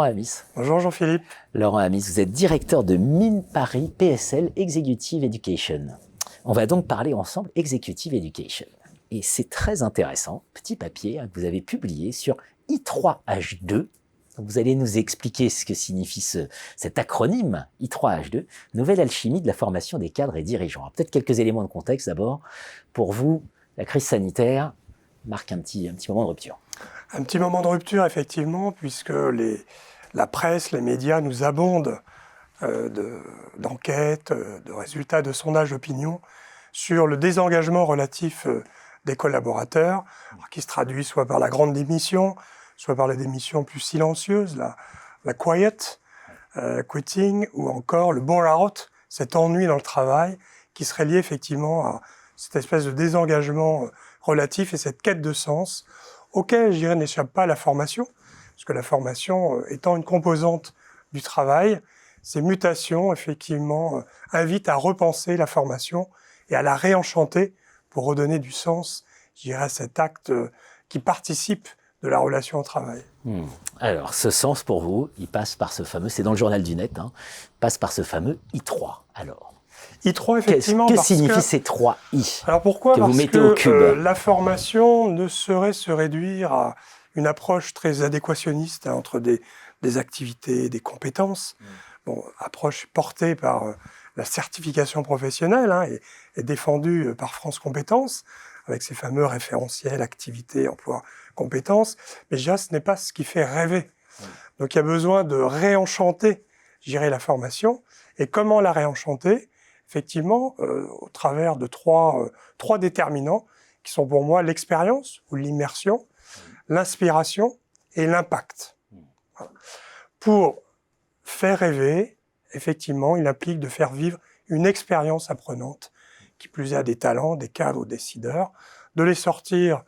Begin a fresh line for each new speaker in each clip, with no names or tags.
Amis.
Bonjour Jean-Philippe.
Laurent Amis, vous êtes directeur de Mines Paris PSL Executive Education. On va donc parler ensemble Executive Education. Et c'est très intéressant, petit papier que vous avez publié sur I3H2. Donc vous allez nous expliquer ce que signifie cet acronyme I3H2, Nouvelle alchimie de la formation des cadres et dirigeants. Alors, peut-être quelques éléments de contexte d'abord. Pour vous, la crise sanitaire marque un petit moment de rupture.
Un petit moment de rupture, effectivement, puisque la presse, les médias nous abondent d'enquêtes, de résultats de sondages d'opinion sur le désengagement relatif des collaborateurs, qui se traduit soit par la grande démission, soit par la démission plus silencieuse, la quiet quitting, ou encore le bore-out, cet ennui dans le travail, qui serait lié effectivement à cette espèce de désengagement relatif et cette quête de sens, auquel, je dirais, n'échappe pas la formation, parce que la formation étant une composante du travail, ces mutations, effectivement, invitent à repenser la formation et à la réenchanter pour redonner du sens, je dirais, à cet acte qui participe de la relation au travail.
Alors, ce sens pour vous, il passe par ce fameux, c'est dans le journal du net, passe par ce fameux I3. Alors,
I3, effectivement.
Que signifient ces 3 I?
Alors pourquoi?
Parce
que la formation ne saurait se réduire à une approche très adéquationniste entre des activités, des compétences. Bon, approche portée par la certification professionnelle et défendue par France Compétences, avec ses fameux référentiels, activités, emploi, compétences. Mais je dirais, ce n'est pas ce qui fait rêver. Donc il y a besoin de réenchanter, je dirais, la formation. Et comment la réenchanter? Effectivement, au travers de trois déterminants qui sont pour moi l'expérience ou l'immersion, l'inspiration et l'impact. Voilà. Pour faire rêver, effectivement, il implique de faire vivre une expérience apprenante, qui plus est à des talents, des cadres ou décideurs, de les sortir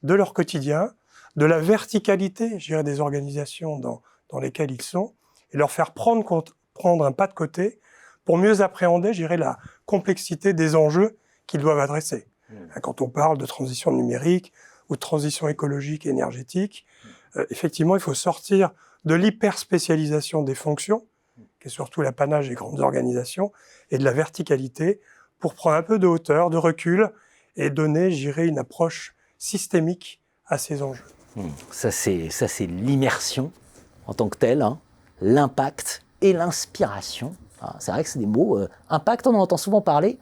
de leur quotidien, de la verticalité, je dirais, des organisations dans lesquelles ils sont, et leur faire prendre un pas de côté pour mieux appréhender, je dirais, la complexité des enjeux qu'ils doivent adresser. Quand on parle de transition numérique ou de transition écologique et énergétique, effectivement, il faut sortir de l'hyperspécialisation des fonctions, qui est surtout l'apanage des grandes organisations, et de la verticalité, pour prendre un peu de hauteur, de recul, et donner, je dirais, une approche systémique à ces enjeux.
Ça, c'est l'immersion en tant que telle, l'impact et l'inspiration. C'est vrai que c'est des mots. Impact, on en entend souvent parler.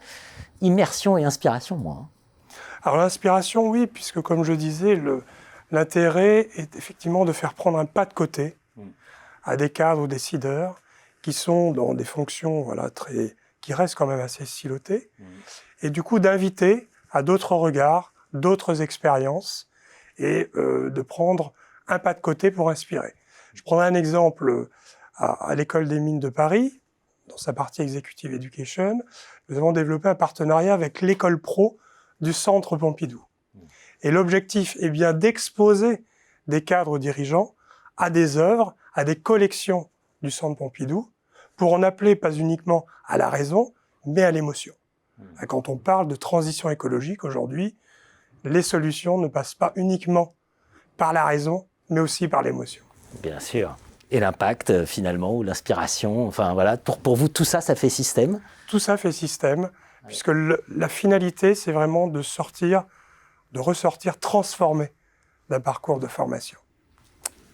Immersion et inspiration, moins.
Alors l'inspiration, oui, puisque comme je disais, l'intérêt est effectivement de faire prendre un pas de côté à des cadres ou décideurs qui sont dans des fonctions qui restent quand même assez silotées, et du coup d'inviter à d'autres regards, d'autres expériences, et de prendre un pas de côté pour inspirer. Je prendrai un exemple à l'École des Mines de Paris. Dans sa partie Executive Education, nous avons développé un partenariat avec l'école pro du Centre Pompidou. Et l'objectif est bien d'exposer des cadres dirigeants à des œuvres, à des collections du Centre Pompidou, pour en appeler pas uniquement à la raison, mais à l'émotion. Quand on parle de transition écologique aujourd'hui, les solutions ne passent pas uniquement par la raison, mais aussi par l'émotion.
Bien sûr. Et l'impact, finalement, ou l'inspiration, enfin voilà, pour vous, tout ça, ça fait système?
Tout ça fait système, puisque la finalité, c'est vraiment de ressortir transformé d'un parcours de formation.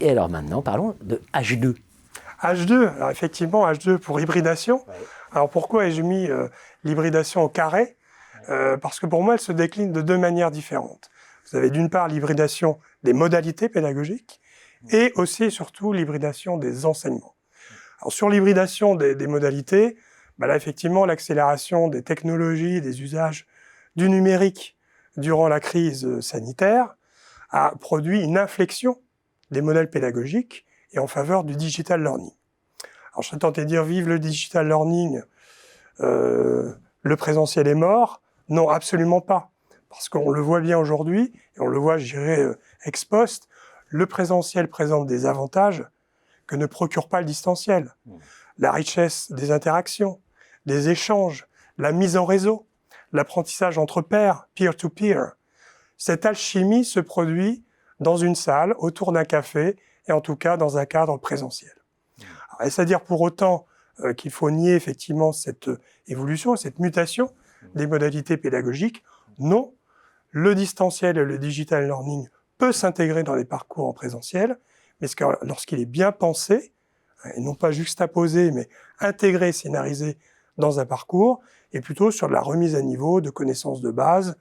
Et alors maintenant, parlons de H2.
H2, alors effectivement, H2 pour hybridation. Ouais. Alors pourquoi ai-je mis l'hybridation au carré? Parce que pour moi, elle se décline de 2 manières différentes. Vous avez d'une part l'hybridation des modalités pédagogiques, et aussi et surtout l'hybridation des enseignements. Alors sur l'hybridation des modalités, là effectivement l'accélération des technologies, des usages du numérique durant la crise sanitaire a produit une inflexion des modèles pédagogiques et en faveur du digital learning. Alors je serais tenté de dire vive le digital learning, le présentiel est mort. Non, absolument pas. Parce qu'on le voit bien aujourd'hui, et on le voit, je dirais, ex post, le présentiel présente des avantages que ne procure pas le distanciel. La richesse des interactions, des échanges, la mise en réseau, l'apprentissage entre pairs, peer-to-peer. Cette alchimie se produit dans une salle, autour d'un café, et en tout cas dans un cadre présentiel. Alors, est-ce à dire pour autant qu'il faut nier effectivement cette évolution, cette mutation des modalités pédagogiques? Non. Le distanciel et le digital learning peut s'intégrer dans les parcours en présentiel, mais lorsqu'il est bien pensé, et non pas juxtaposé, mais intégré, scénarisé dans un parcours, et plutôt sur de la remise à niveau de connaissances de base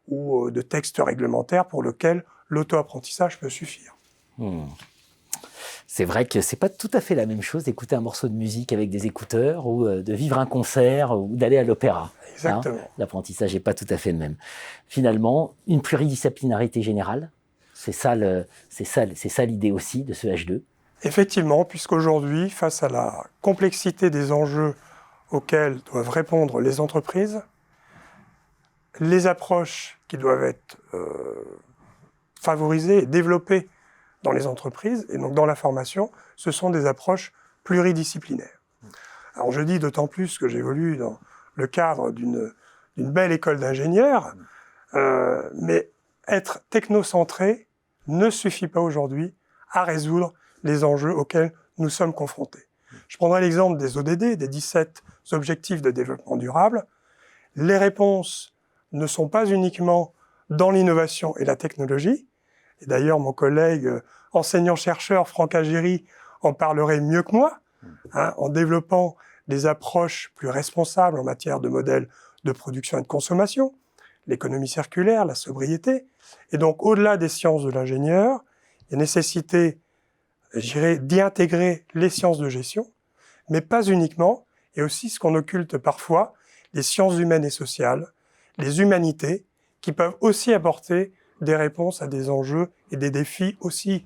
ou de textes réglementaires pour lesquels l'auto-apprentissage peut suffire.
C'est vrai que c'est pas tout à fait la même chose d'écouter un morceau de musique avec des écouteurs ou de vivre un concert ou d'aller à l'opéra.
Exactement.
L'apprentissage n'est pas tout à fait le même. Finalement, une pluridisciplinarité générale, c'est ça l'idée aussi de ce H2.
Effectivement, puisqu'aujourd'hui, face à la complexité des enjeux auxquels doivent répondre les entreprises, les approches qui doivent être favorisées et développées dans les entreprises, et donc dans la formation, ce sont des approches pluridisciplinaires. Alors je dis d'autant plus que j'évolue dans le cadre d'une belle école d'ingénieurs, mais être technocentré ne suffit pas aujourd'hui à résoudre les enjeux auxquels nous sommes confrontés. Je prendrai l'exemple des ODD, des 17 objectifs de développement durable. Les réponses ne sont pas uniquement dans l'innovation et la technologie. Et d'ailleurs, mon collègue enseignant-chercheur Franck Agéry en parlerait mieux que moi, en développant des approches plus responsables en matière de modèles de production et de consommation, l'économie circulaire, la sobriété. Et donc, au-delà des sciences de l'ingénieur, il y a nécessité, je dirais, d'y intégrer les sciences de gestion, mais pas uniquement, et aussi ce qu'on occulte parfois, les sciences humaines et sociales, les humanités, qui peuvent aussi apporter des réponses à des enjeux et des défis aussi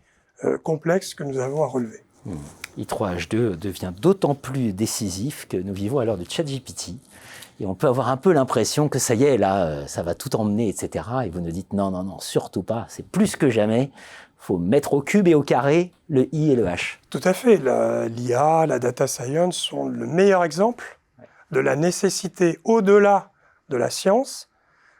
complexes que nous avons à relever.
I3H2 devient d'autant plus décisif que nous vivons à l'heure de ChatGPT. Et on peut avoir un peu l'impression que ça y est, là, ça va tout emmener, etc. Et vous nous dites non, non, non, surtout pas. C'est plus que jamais. Il faut mettre au cube et au carré le I et le H.
Tout à fait. L'IA, la data science sont le meilleur exemple de la nécessité, au-delà de la science,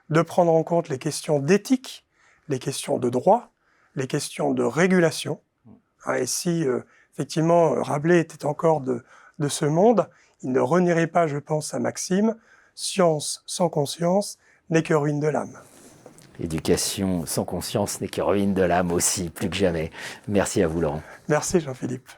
de prendre en compte les questions d'éthique, les questions de droit, les questions de régulation. Et si, effectivement, Rabelais était encore de ce monde, il ne renierait pas, je pense, sa maxime « Science sans conscience n'est que ruine de l'âme ».
Éducation sans conscience n'est que ruine de l'âme aussi, plus que jamais. Merci à vous, Laurent.
Merci, Jean-Philippe.